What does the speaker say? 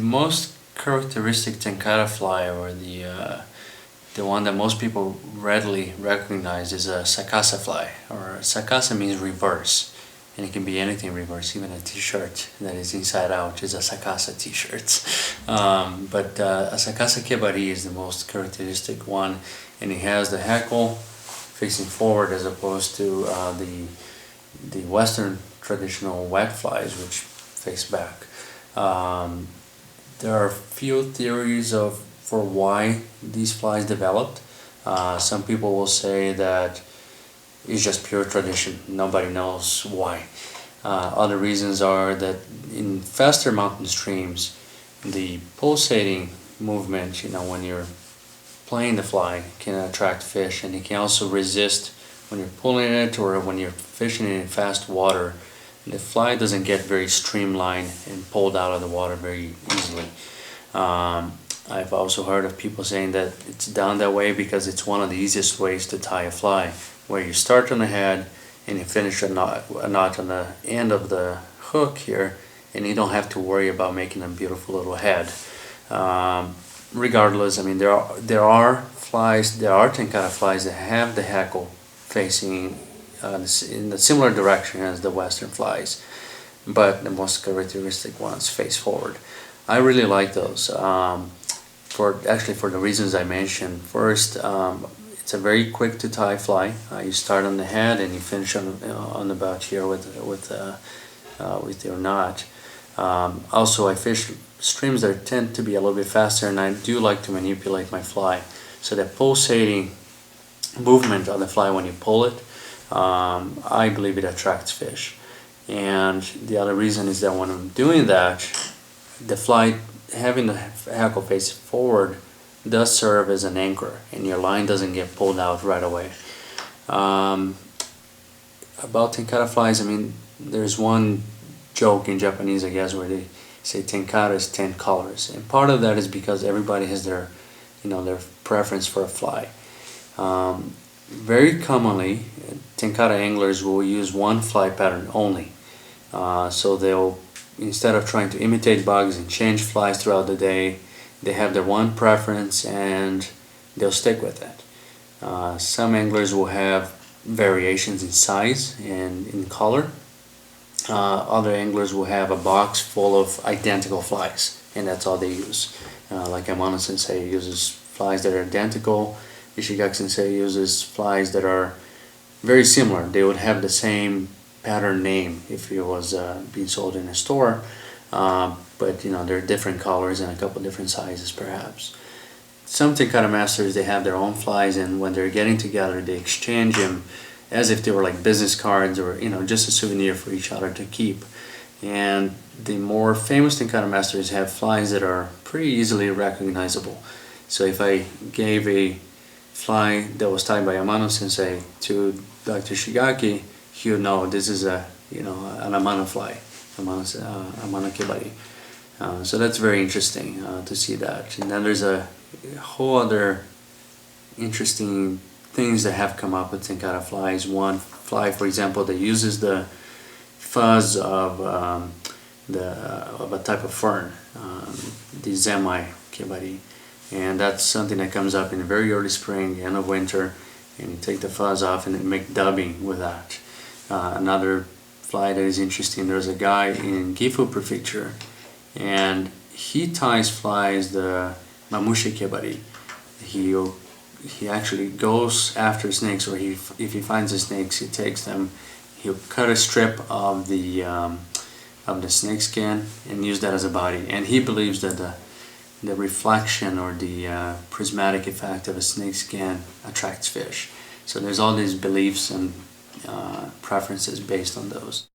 The most characteristic tenkara fly, or the one that most people readily recognize, is a sakasa fly. Or sakasa means reverse, and it can be anything reverse. Even a t-shirt that is inside out is a sakasa t-shirt. But a sakasa kebari is the most characteristic one, and it has the hackle facing forward as opposed to the Western traditional wet flies, which face back. There are few theories for why these flies developed. Some people will say that it's just pure tradition. Nobody knows why. Other reasons are that in faster mountain streams, the pulsating movement, when you're playing the fly, can attract fish, and it can also resist when you're pulling it or when you're fishing it in fast water. The fly doesn't get very streamlined and pulled out of the water very easily. I've also heard of people saying that it's done that way because it's one of the easiest ways to tie a fly, where you start on the head and you finish a knot on the end of the hook here, and you don't have to worry about making a beautiful little head. Regardless, I mean, there are flies, there are tenkara flies that have the hackle facing in a similar direction as the Western flies, but the most characteristic ones face forward. I really like those for the reasons I mentioned. First, it's a very quick to tie fly. You start on the head and you finish on the butt here with your knot. Also, I fish streams that tend to be a little bit faster, and I do like to manipulate my fly, so that pulsating movement on the fly when you pull it, I believe it attracts fish. And the other reason is that when I'm doing that, the fly having the hackle face forward does serve as an anchor, and your line doesn't get pulled out right away. About tenkara flies, I mean, there's one joke in Japanese, I guess, where they say tenkara is 10 colors, and part of that is because everybody has their preference for a fly. Very commonly, tenkara anglers will use one fly pattern only. So they'll, instead of trying to imitate bugs and change flies throughout the day, they have their one preference and they'll stick with it. Some anglers will have variations in size and in color. Other anglers will have a box full of identical flies, and that's all they use. Like Amano Sensei uses flies that are identical. Ishigaki Sensei uses flies that are very similar. They would have the same pattern name if it was being sold in a store, but they're different colors and a couple different sizes perhaps. Some tenkara masters, they have their own flies, and when they're getting together, they exchange them as if they were like business cards, or just a souvenir for each other to keep. And the more famous tenkara masters have flies that are pretty easily recognizable. So if I gave a fly that was tied by Amano Sensei to Dr. Shigaki, he would know this is an Amano fly, Amano kebari. So that's very interesting to see that. And then there's a whole other interesting things that have come up with tenkara flies. One fly, for example, that uses the fuzz of a type of fern, the Zemi kebari, and that's something that comes up in very early spring, end of winter, and you take the fuzz off and then make dubbing with that. Another fly that is interesting, there's a guy in Gifu Prefecture, and he ties flies the Mamushi kebari. He actually goes after snakes, or if he finds the snakes, he takes them. He'll cut a strip of the snake skin and use that as a body. And he believes that the reflection or the prismatic effect of a snake skin attracts fish. So there's all these beliefs and preferences based on those.